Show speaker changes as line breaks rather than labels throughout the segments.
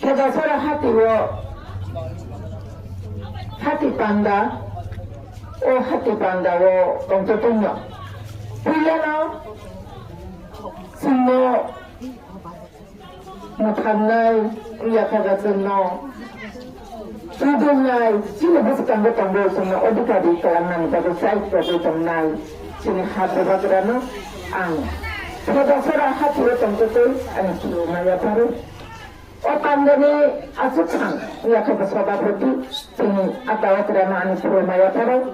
Kedasara hati panda wo tongtotonyo. Pilano sino makanay iya kagasunno. Tudunay sino bukan tanggo sino odikadi kalangan pada site pada tamnay sini hati bagrano ang kedasara hati wo tongtoton ang sino maya paru. Otandani asukang iya kabasabapati sini atawa kerana Surabaya paru.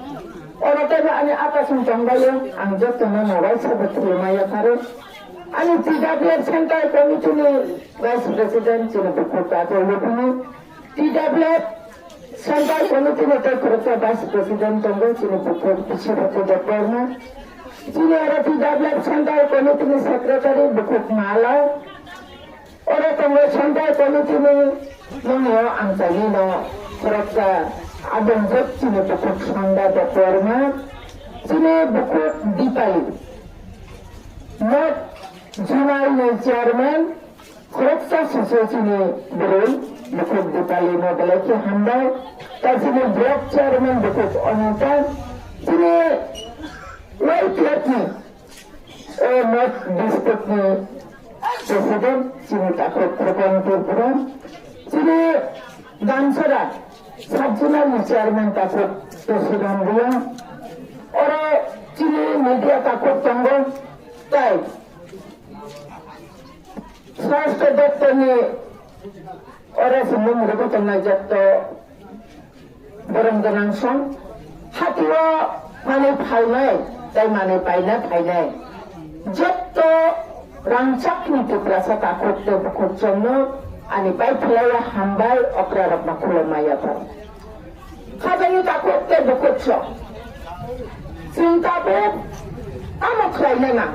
Orang tanya ani atas menjangkau ang jatuhnya nawai sahabat Surabaya paru. Ani tidak biar santai komite ni Vice President sini berkota jauh ini tidak biar santai komite ni terkota Vice President tunggu sini berkota siapa dapurnya. Sini ada tidak biar santai komite ni Sekretari berkota Malau. Orang tunggu santai komite ni menyo angkali no kerja abang jat sini berkota Sanda dapurnya. Sini berkota Dipali. Not Junai Chairman, Kropsa Society Berul, Bukut Dipali Modelaki Handai, Tasini Block Chairman Bukut Onita, Sini Waitaki, Not District President, Sini Takut Propan Purpuran, Sini Dansara, Sabjunal Chairman Takut President Dia, Ora Sini Media Takut Tanggung, Tai. Swasta daftar ni orang semua mereka kena jatuh barang langsung. Hati wa mana painai, tapi mana painai. Jatuh rancak ni tu perasa takut tu bukan jono. Ani pai pelaya hambai opera nak kulamaya tu. Kata ni takut tu bukan jono. Cinta pun amat kelainan nak.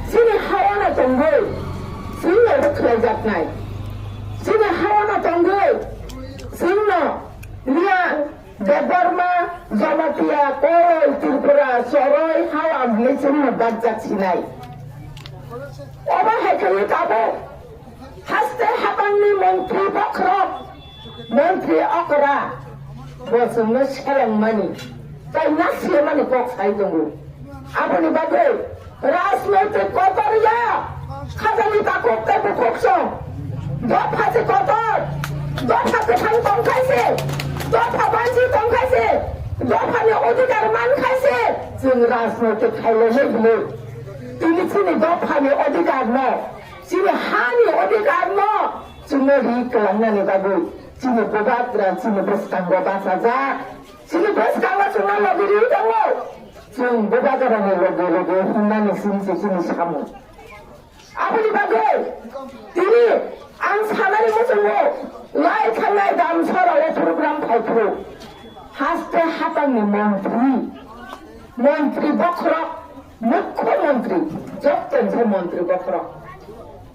Sini hawana tunggu. Sini ada kerajaan naik. Sini hawana tangguh. Sini dia Debarma, Jamatia, Koroi, Tripura, Soroi, hawa sini berjat sinai. Orang hekali tahu. Haste hapan ni menteri bakrok, menteri akra, bosnya sekarang mani. Tapi nasi mani kok saya tunggu. Apa ni bagai? Rasmeti kotor ya. Khazani takut tapi kokso. Dua pasti kotor. Dua pasti kantong kaise. Dua pasti tong kaise. Dua pasti odikar man kaise. Jeng rasmeti kailah ni. Ini sini dua pasti odikar no. Sini hani odikar no. Sini kelangan ni bagus. Sini berat dan sini berskanggo saja. Sini berskanggo cuma lebih dari kamu. Sini berat dan lebih hendak sini kamu. Apa ni bagai? Ini angsaran itu semua. Lai kanai dalam soal program paipro. Haste hatan ni menteri bakrok, mukho menteri, jabten se menteri bakrok.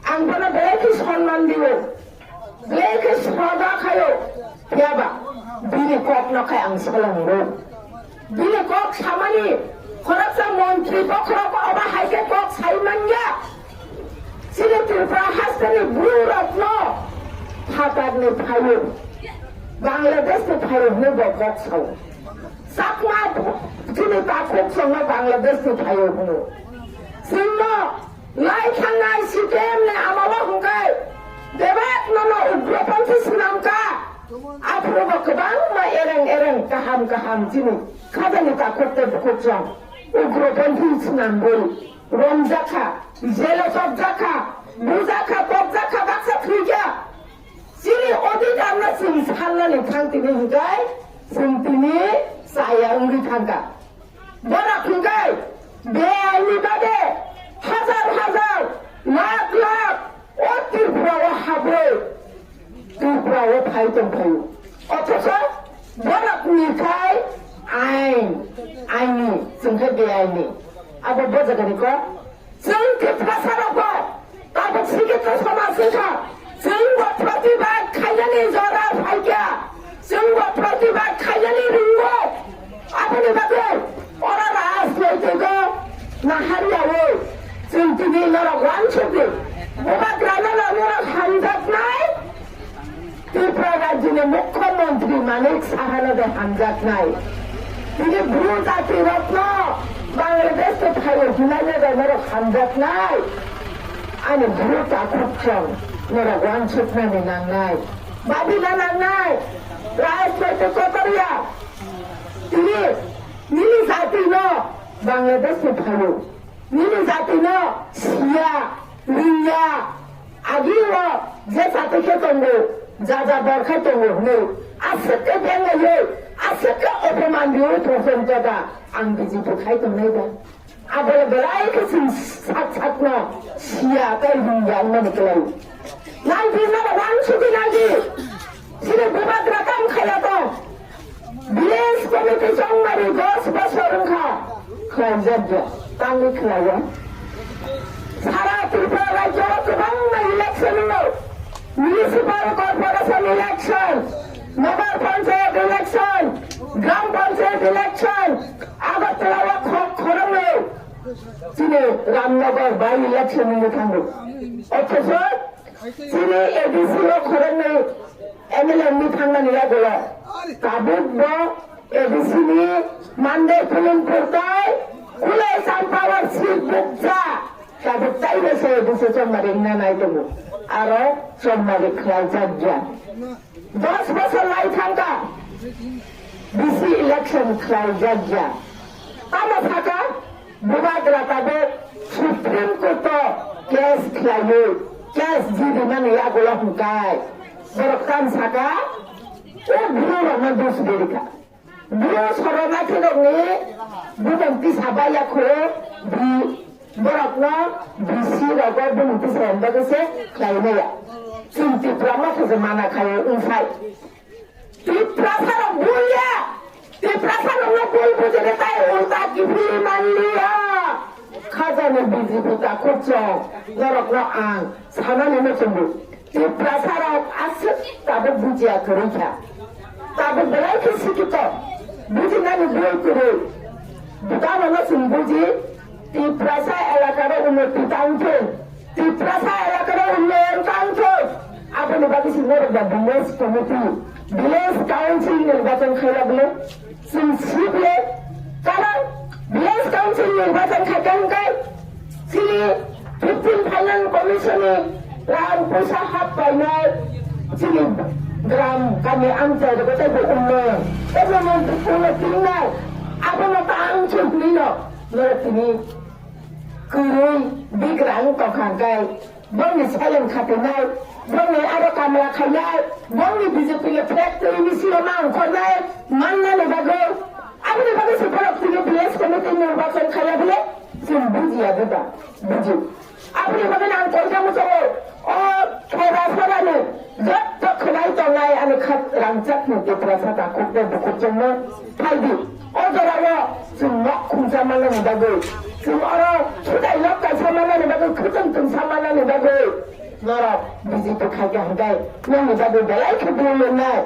Angkana belaki सम्मान दियो, belaki सदा खायो, tiaba. Bini kok nak kaya angsaran ro. Bini kok samani, korang sa menteri bakrok apa haike kok saimanya. Sini Tripura hasani burat no, hakat ni payung, Bangladesh ni payung ni bokok saw. Sakma sini takut sama Bangladesh ni payung no. Sini, lain kanai sistem ni amalah hungkai, debat nama ugrapansi sinamka, apro bakbang ma ereng kaham sini, kada ni takut terbukut jang, ugrapansi sinambul. Romzaka, Zelosov Zaka, Muzaka, Bobzaka, Baksa Krija. Sini odikar na sini salah ni kanti ni hinggai, sini saya ungri kangka. Barak hinggai, beai ni bade, hazar, lak, Tripura habwe, Tripura payu. Otosa, barak ni kai, ain ni, sungkai beai ni. Apa baca kan ikut? Sengkit pasal apa? Tapi sedikit sama seka. Senggup प्रतिभा खायनी जरा फाइकिया. Senggup प्रतिभा खायनी ringo. Apa ni bagai? Orang ras itu nahari awo. Sengkini orang wancuk. Bukan kerana orang handat na. তিনি মুখ্যমন্ত্রী মানিক সাহানদের হামজাত নাই তিনি ভ্রু জাতি রত্ন বাংলাদেশ তো থাইও হুনাইনাদের নর হামজাত নাই আনি ভ্রু চাকুচ্ছং নর ওয়ানসুকনানি নাংনাই বাবিনা নাংনাই রাজনৈতিক কতরিয়া তিনি নিলি জাতি ন বাংলাদেশ তো থাইও নিলি জাতি ন সিয়া লিঙ্গা আগিও যে জাতিকে তঙ্গো যা যা দরকার তঙ্গো হলে আজকে বেঙ্গাইয়ে আজকে অপমান দিয়ে তোষণ জায়গা আং বিজেপি খাইতো নাই দা আবার বেড়াই কিছু সাত সাত না সিয়া তাই লিঙ্গা মানে কেলাই নাই দিন ওয়ান ছুটি নাগি সিরে বিবাদ রাকাম খাইয়া তো ভিলেজ কমিটি সংবারী 10 বছর খা খাইজাজ্জা তাঙ্গি খাইয়া সারা ত্রিপুরা রাজ্য গোबां ইলেকশন হলো মিউনিসিপাল কর্পোরেশন ইলেকশন নগর পঞ্চায়েত ইলেকশন গ্রাম পঞ্চায়েত ইলেকশন আগরতলা খরমে চীনে রামনগর বাই ইলেকশন নিয়ে থাকবো অথচ চীনে এডিসি খরমে এমএলএ নিয়ে থাকনা নিয়ে গেল কাবুক এডিসি নিয়ে মানদে ফিল্ম করতায় খুলে সাম্পাওয়ার সিট বুকছা কাবুক চাইবে সে এডিসি সম্মানিক না নাই দেবো আরো সম্মানিক খাইজাজ্জা 10 বছর লাই থাকা ডিসি ইলেকশন খাইজাজ্জা তারা থাকা বিবাদ রাখাবে সুপ্রিম কোর্ট কেস খাইয়ে কেস জিদি মানে ইয়াগুলো হুকায় বরকান থাকা ও ভুলো রঙের দোষ বেরিকা ভুলো শরণার্থী রঙে বুবন্তি সাবাইয়া খুঁড়ে বরকন ডিসি রগর বুমতি সেন্ডা গেছে খাইনায়া চিন্তি প্রামাখে মানা খায় উনসাই ত্রিপ্রাসার বুলিয়া ত্রিপ্রাসার বুল বুঝে তাই উল্টা কিফি মানলিয়া খাজানে বিজেপি তা করছো বরকন আং সানানি মচন্ডু ত্রিপ্রাসার আছে তাদের বুঝিয়া করেছা তাদের বেলাইকে শিক্ষিত বুঝি নানি বই করে বুঝানো না বুঝি ত্রিপ্রাসা এলাকার উন্নতি টানছে ত্রিপ্রাসা এলাকার উন্নয়ন টানছে আপনি ভাবিছি ভিলেজ কমিটি ভিলেজ কাউন্সিল নির্বাচন খাই লাগলে শিখলে কারণ ভিলেজ কাউন্সিল নির্বাচন খাইতে চিনি 15 ফাইনান্স কমিশনে রাম পয়সা হাত পাইনাই চিনি গ্রাম গামী আঞ্চলিক উন্নয়ন এবং উন্নতি নাই আপনার তো আঞ্চলিক নিল তিনি কুই বিগ্রাং তখাঙ্গাই বংনি সাইলেন খাতেনাই বংনি আরো কামলা খাইনাই বংনি বিজেপি ফ্যাক্টরি মিছিল মাং করনাই মাননানি বাগো আপনি বাগো সুপারক তিনি ভিলেজ কমিটি নির্বাচন খাইয়া দিলে जों बुजिया गोदा बुजि আপনি বাগো নাম করতে মুছো ও খেরাছরানি যত খনাই তলাই আমি খাত রাংচাক নিতে প্রাসাতা করতে বুকুজন্য ফাইদি অজরাও जों मा खुंजामालानि बागै जों आरो सुदाय लक्का सामालानि बागै खोजों सामालानि बागै नरक बिजेपि खायगा हंगाय नोंनि बागै बेलाय खेबुलनाय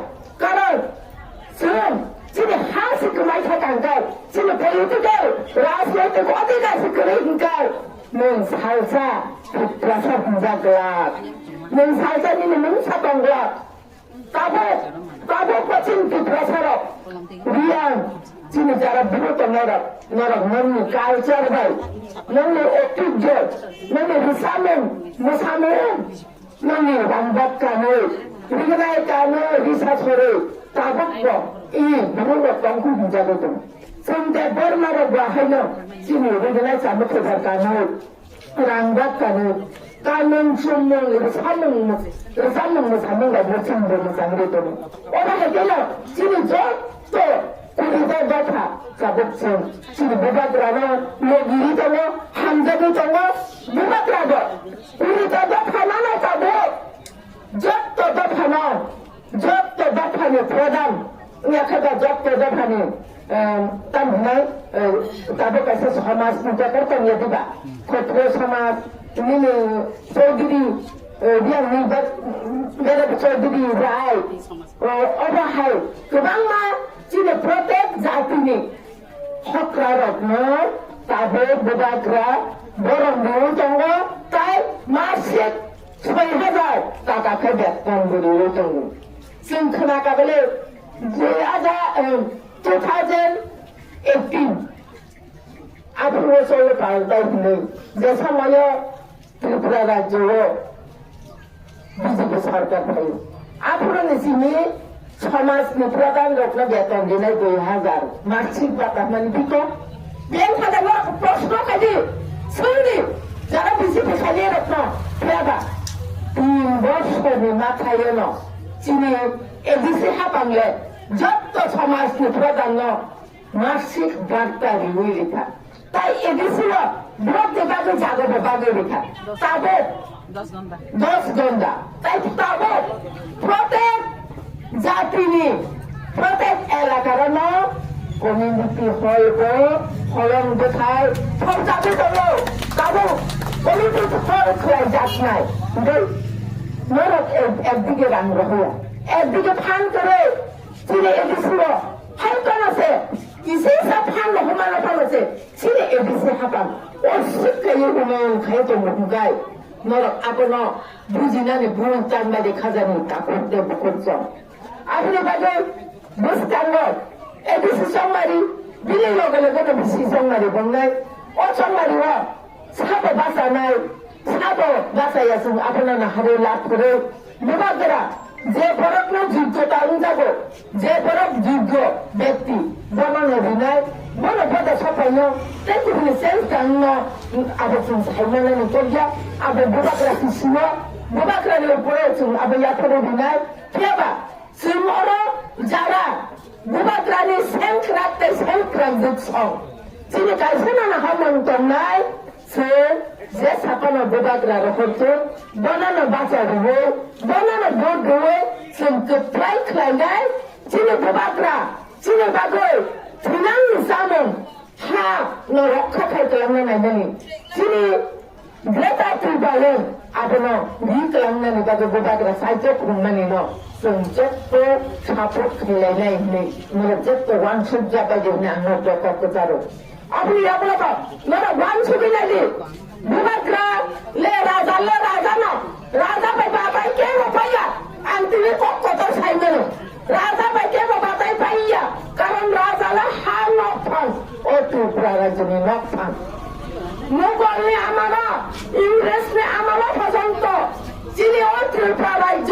कारण जों जोंनि हा सिखमाय थाखांगाय जोंनि पलिटिकेल राजनैतिक अधिकार सिखरै हंगाय नों सालसा प्रसा हंजाग्लाक नों सालसानि नों सादंग्लाक काबो पचिन प्रसारक रियां চিনি যারা বিরত নরক নরক নন্নি কালচার ভাই নন্নি ঐতিহ্য নন্নি রিসামেন মোসামেন নন্নি রামবাদ কানে রিগনায় কানে রিসাসরে তাবক্য ই বিরত তংকু হিজাগত সন্তে বর্মার বাহাইনো চিনি রিগনায় সামুখে কানে রামবাদ কানে কানন সুমন রিসামেন মোসামেন লাইন মোসাংরে তো ওরা গেল চিনি যত কুড়িটা দফা কাগজছেন চিনি বিবাদ রানো লগিরি দङ হামজাবি দङ বিবাদ রাব কুড়িটা দফা নানো কাবো যত দফা নাও যত দফানি প্রধান ইয়াখাদা যত দফানি তামনাই কাবো কাছে সমাজ পূজা করতে নিয়ে দিবা ক্ষত্র সমাজ নিলে Chowdhury yang libat dari Chowdhury Rai অবহাই গোबां मा চিনি প্রত্যেক জাতিনি হকরা রত্ন তাদের বিবাদরা বরং দङ তাই মাসিক 6,000 টাকা বেতন দিয়ে দङ जों खोनागाबले 2018 앞으로 서울 발달인데 내 상황에 ত্রিপুরা রাজ্যও বিজেপি সরকার হয় 앞으로는 지금 সমাজনি প্রধান লোকরা বেতন দিনে 2000 মাসিক ভাতা মানে দিত বেতন প্রশ্ন খালি শুনলি যারা বিজেপি খালিয়ে রাখল ফেবা 3 বছরের মাথায় এলো যিনি এডিসি হাবাংলে যত সমাজনি প্রধান মাসিক বার্তা রিউই লেখা তাই এডিসি বিরোধী বাগে জাগবে বাগে লেখা তাদের 10 ঘন্টা তাই তাদের প্রত্যেক জাতিনি প্রত্যেক এলাকার কমিউনিটি হলকে ফলন দেখায় সব জাতি করলো তাদের কমিউনিটি হল খোলাই যাক নাই নরক একদিকে রান রহয়া একদিকে ফান করে চিনে এডিছিল ফান আছে ইসে সব ফান রহমানো ফান আছে চিনে এডিসি হাপান অসুখাই উন্নয়ন খাই তো মুগাই নরক আপনো বুঝিনানি বুন চান্দারি খাজানি কাপড়তে বুকরজম আপনি বাগে বুঝতাঙ্গ এডিসি সংমারি বিলি লগে লগে বিসি সংমারি বন্নাই ও সংমারি ও সাবো বাসা নাই সাবো বাসাইয়া जों আপনারা হারে লাভ করে বিভাগেরা যে বরকনো যোগ্যতা অনুযায়ী যে বরক যোগ্য ব্যক্তি বনানো বিনায় বড় পদে সফাইন তেমনি সেন্স কান্ন আবার जों সাইমানানি করজা আবার বিভাগরা কিসিও বিভাগরানি উপরে जों আবার ইয়াতরে বিনায় কেবা जों অরো যারা বিভাগরানি সেন্ট্রাতে সেন্ট্রাল দিছং যিনি কাইসেনা হামন তনাই যে সাপানো বিভাগরা রহতো বনানো বাঁচা দেবো বনানো ভোট দেবো जोंखौ প্রায় খাইনাই যিনি বিভাগরা যিনি বাগৈ থিনাंनि জামोन हा रक्षा खालामनो नायनानै যিনি গ্রেটার ট্রিবালেন আবনো রি খাलामनानै বাগৈ বিভাগরা সাহায্য खालामनानै जों जेबो सापर्ट खालायनाय नै मोर जेबो वान सुबजा बायदिनो आं दरखार जारो আপনি আপনারা নরা ওয়ান সুবি নালি বিভাগরা লে রাজা না রাজা ভাই বাবাই কে পাইয়া আন্তিনি কত সাইমেন রাজা ভাই কে বাবাই পাইয়া কারণ রাজালা হার নফান ও ত্রিপুরা রাজ্যনি নফান মুঘলনি আমারা ইংরেজনি আমারা পর্যন্ত যিনি ও ত্রিপুরা রাজ্য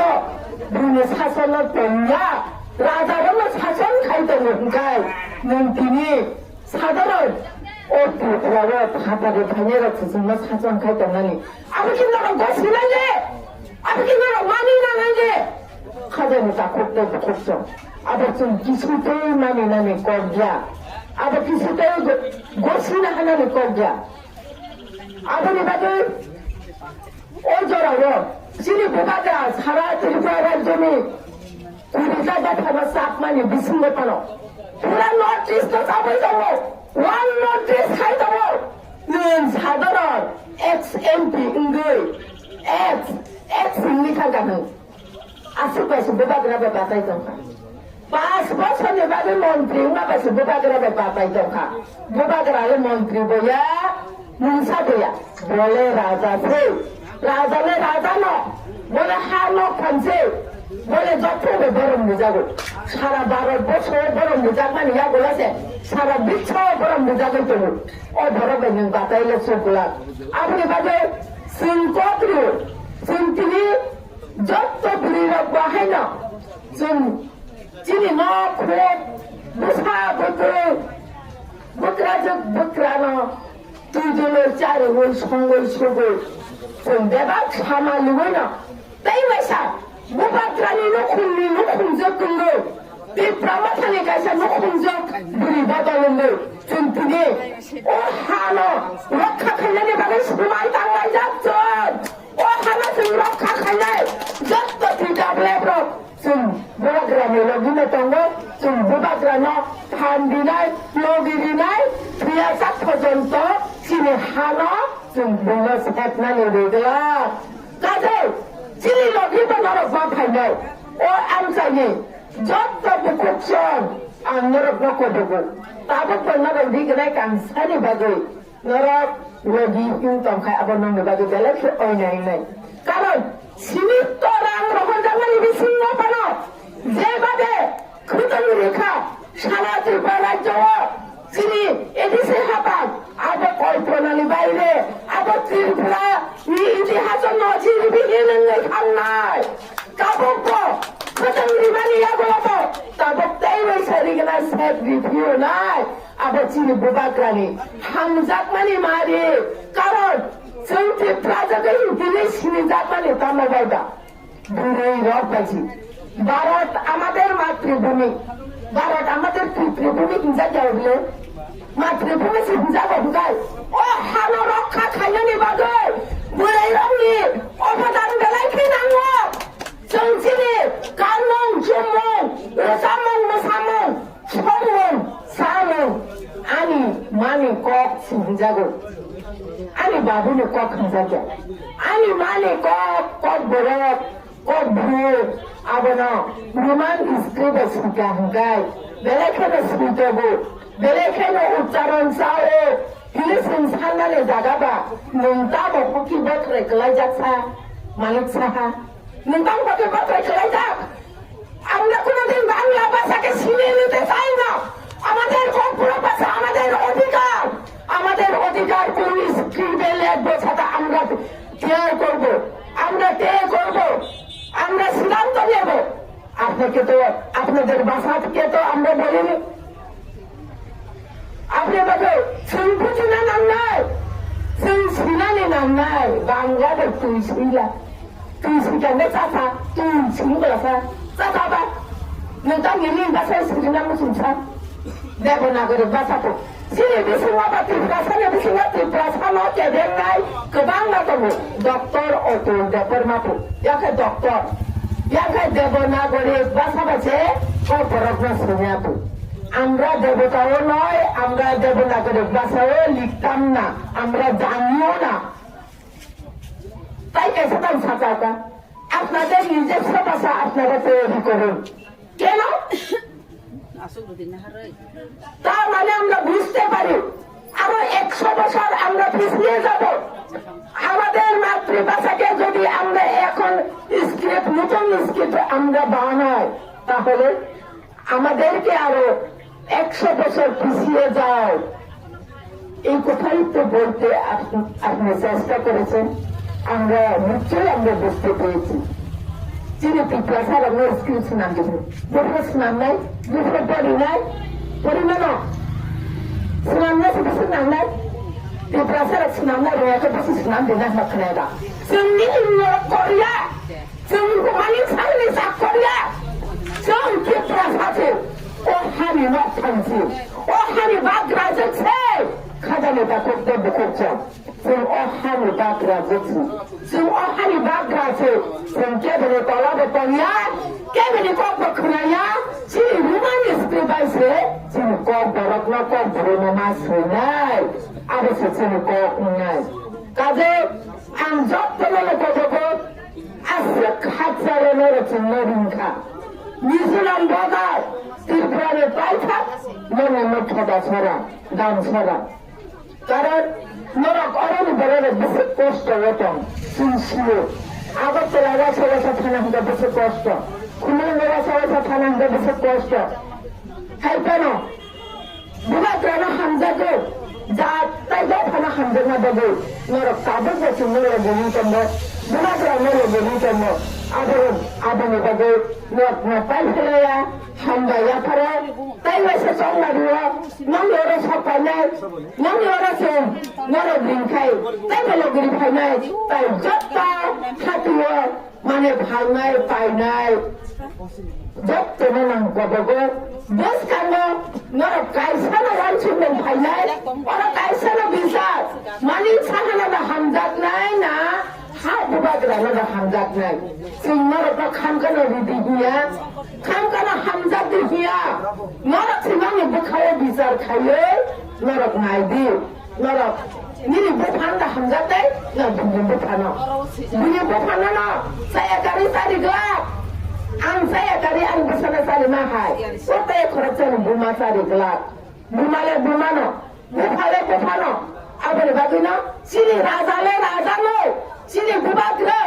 বুনে শাসনের পঞ্জা রাজারও শাসন খাইতে নগাই তিনি সাধারণ ও ত্রিপুরার ভাতারে ভাইয়েরা जोंनो শাসন খাইতে নানি আমি কিন্তু গছি নাই যে আমি কিন্তু মানি না নাই যে খাজানি তা করতে করছো আবার जों কিছুতেই মানি নানি করজা আবার কিছুতেই গছি না হানানি করজা আবার এবারে ও জড়াবো যিনি বিভাগরা সারা ত্রিপুরা রাজ্যনি 20,000 থানা সাপ মানে বিসঙ্গ পানো পুরা নর্থ ইস্ট চাপাই যাবো ওয়ান নর্থ ইস্ট খাই যাবো সাধারণ এক্স এমপি ইংরেজ এক্স লিখা গানো আশেপাশে বিভাগরা বাতাই দরকার 5 বছরের বাদে মন্ত্রী মাপাশে বিভাগরা বাতাই দরকার বিভাগরা মন্ত্রী বইয়া মুসা বইয়া বলে রাজালে রাজা ন বলে হালো খানছে বলে যত গরম বুঝাবো সারা 12 বছর গরম বুঝা মানে ইয়া বলেছে সারা বিশ্ব গরম বুঝাবে তো ও ধরো বেন বাতাইলে চোখলা আপনি বাজে সিংকত্রি সিংতিনি যত বুড়ি বাহাই না যিনি ন খুব বুঝা বকরা ন দুজনের চারে ওই সঙ্গে সঙ্গে দেবা সামালুই না তাই পয়সা বুবাত্রানি নখুননি নখুনজোকনো বিপ্রামাথানি কাইসা নখুনজোক বুড়ি বাদালনে চুনতুনি ও হানো রক্ষা খাইনানি বাগে সুমাই তাঙ্গাই যাচ্ছন ও হানা जों রক্ষা খাইনাই যত তিদাবলেব্র जों বুবাগ্রানি লগিনে তঙ্গ जों বুবাগ্রান ফান দিনাই লগি দিনাই প্রিয়াসাত পর্যন্ত চিনি হানো जों বুলো সেপনানি দেগলা কাজে যিনি লগিব নরক বা ফাইনাই ও আমসানি যত বুকুকসন আং নরক নকদবো তাবো নরক দিগনাই কাংসানি বাগৈ নরক লগি ইউ তংখাই আবার নং বাগৈ বেলেগ ওই নাই কারণ সীমিত রাং রহন Zamani বিসিন্ন পানো nai kabok po kadang rimani ya golapo tabok tai wai sari gana set review nai abo chini bubakrani hamjak mani mari karon जोंनि प्राजाखौ दिनै सिनिजात মানে তামা গাইবা দূরে রব পাইছি ভারত আমাদের মাতৃভূমি ভারত আমাদের পিতৃভূমি হিংসা যাওয়ালে মাতৃভূমি হিংসা বদগায় ও হালো রক্ষা খাইনি বাগে বুড়াই রঙি অবদান বেলায় কি নাঙ্গ जोंसिनि কানমং জুমং রসামং মসামং সমং সামং আনি মানি cock হিংসাগো Ani babu ni kok hanzaja. Ani mani kok borok, kok bru, abano. Ruman iskribe sika hangai. Belekene smitobu. Belekene ucharan sao. Hilis insana le jagaba. Nunta bokuki bakre kelajak sa. Malik saha. Nunta bokuki bakre kelajak. আমরা কোনদিন বাংলা ভাষাকে ছিনিয়ে নিতে চাই না আমাদের corporate ভাষা আমাদের অধিকার আমাদের অধিকার কোন স্ক্রিপ্টে লিখবো সেটা আমরা কেয়ার করবো আমরা কে করবো আমরা সিদ্ধান্ত নেব আপনাকে তো আপনাদের ভাষাকে তো আমরা বলিনি আপনি বলবে শুনবুঝি না নাম নাই শুন শিলানি নাম নাই বাংলাদেশ তুই শিলা তুই শিখানে চাচা তুই শিখলা চাচা বা नोंथांनि भाषा सिरिना मुसुंसा देबनागरि भाषाखौ सिरि बिसिङा बा त्रिपुरासानि बिसिङा त्रिपुरासानाव गेदेरनाय गोबां दङ डक्टर अतुल देबबर्माखौ याखै डक्टर याखै देबनागरि भाषा बासे কর্পোরেট শ্রেণীয়াবো আমরা দেবতাও নয় আমরা দেবনাগরি ভাষাও লিখতাম না আমরা জানিও না তাই কেসে দাম সাজাকা আপনাদের নিজস্ব ভাষা আপনারা তৈরি করুন কেন তার মানে আমরা বুঝতে পারি আরো 100 বছর আমরা পিছিয়ে যাব আমাদের মাতৃভাষাকে যদি আমরা এখন স্ক্রিপ্ট নতুন স্ক্রিপ্ট আমরা বানাই তাহলে আমাদেরকে আরো 100 বছর পিছিয়ে যায় এই কথাই তো বলতে আপনি চেষ্টা করেছেন আমরা নিশ্চয়ই আমরা বুঝতে পেরেছি যিনি পিপাসার আমরা স্ক্রিপ্ট নাম দেব বুঝে নাম নাই বুঝতে পারি নাই পরিমাণ নাম নাই কিছু নাম নাই পিপাসার নাম নাই রয়েছে কিছু নাম দেনা হকনায়দা जोंनि कोरिया जोंखौ मानि साननि कोरिया जों पिपासासो अ हारि मा थांसि अ हारि बाग्राजोंसो खाजानि दाखौ बखरचा जों अ हारि बाग्राजोंसो जों अ हारि बाग्रासो जों केबेले तलाबे तलिया केबेले कक बखनाया जि रुमानि स्क्रिबाइसे जों कक बरकना कक बुरनो मासुनाय आरो जों कक नाय काजे आं जत्तले गजोबो आसे खाचाले रचना रिंखा मिजोराम बाजार त्रिपुरानि पाइथा मने मठदा छरा गाम छरा कारण नरक अरन बरन बेसे कष्ट हतम सिनसियो আগরতলা রাজসভা থানা হতে বেশি কষ্ট খুলনা রাজসভা থানা হতে বেশি কষ্ট হাই কেন বুবাগ্রানা হামজাকে যা তাই যা থানা হামজানা দেবো নরক কাগজ আছে নরক বলি চন্দ্র বুবাগ্রা নরক বলি চন্দ্র আদরণ আদনে দেবো নরক না পাই ফেলায়া হামজায়া ফারে তাই ওইসে চন্দ্র দিও নামি ওরা সকালে নামি ওরা সে নরক লিংখাই তাই বেলগিরি ফাইনাই তাই যত খাটিও মানে ভাঙাই পাইনাই যত্তনে নাঙ্গবগো বেশ কাঙ্গ নরক কাইসানো রানসুমেন ফাইনাই ওরা কাইসানো বিচার মানি সাহানা হামজাত নাই না হা বুবাগ্রানা হামজাত নাই जों नरक खामकाना रिदि हिया खामकाना हामजात हिया नरक सिमानि बुखायो बिचार खायो नरक नायदि नरक निनि बुफानदा हामजातै ना बुनि बुफानो ना saya cari tadi gelap saya cari ang besana tadi mahal kota ya korupsi buma tadi gelap bumale bumano bufale bufano apa ni bagina sini razalo sini bubagra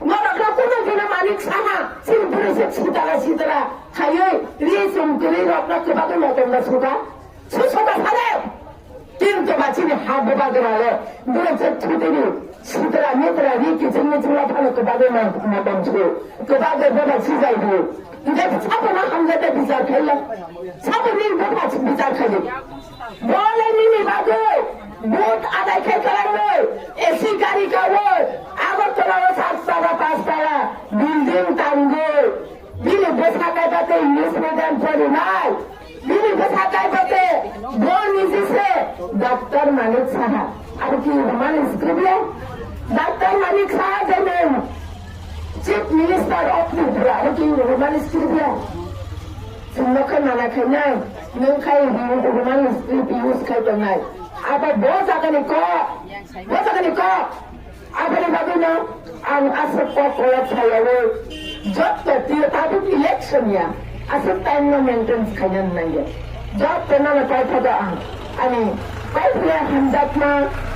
नरकना कुनो किन मानिक साहा सिन पुलिस सितरा खायो रिसम गरि रत्न कबाको मतम सुगा सुसुगा खाले तीन तो बाचिनि हात बबागराले बुले छुटिनि Sitra mitra riki jinni jula phalo ko bagay na bamchu ko bagay baba chizai du ida chapa na hamza da bizar khayla chapa ni baba bizar khayla bole ni bagay vote আদায় করার AC গাড়ি খাবো আগরতলা সাততলা পাঁচতলা building tango বিলি বসা কাইপাতে English medium পড়ি নাই বিলি বসা কাইপাতে বোন নিজিছে ডক্টর মানিক সাহা আর কি রহমান স্ক্রিপ্টে ডক্টর মানিক সাহা জানেন চিফ মিনিস্টার অফ ত্রিপুরা আর কি রহমান স্ক্রিপ্টে সুন্দর নানা খাই নাই নং খাই রহমান স্ক্রিপ্ট ইউজ খাই তো নাই apa bos akan ikut, apa ni bagus na, ang asal kokolat saya le, job tertiap tapi election ya, asal time na maintenance kaya nanya, job pernah na kaya pada ani, kaya punya hendak na,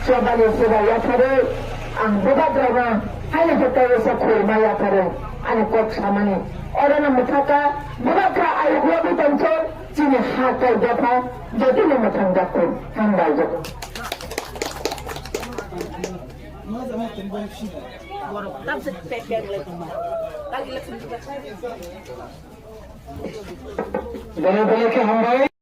coba ni ya pada, ang buat drama, hanya kita rasa kurma ya pada, ani kok sama ni, orang na mutaka, buat ka ayu gua bitanco. Sini hakai dapat jadi nama tanggapan tambah jatuh. Boleh ke hamba?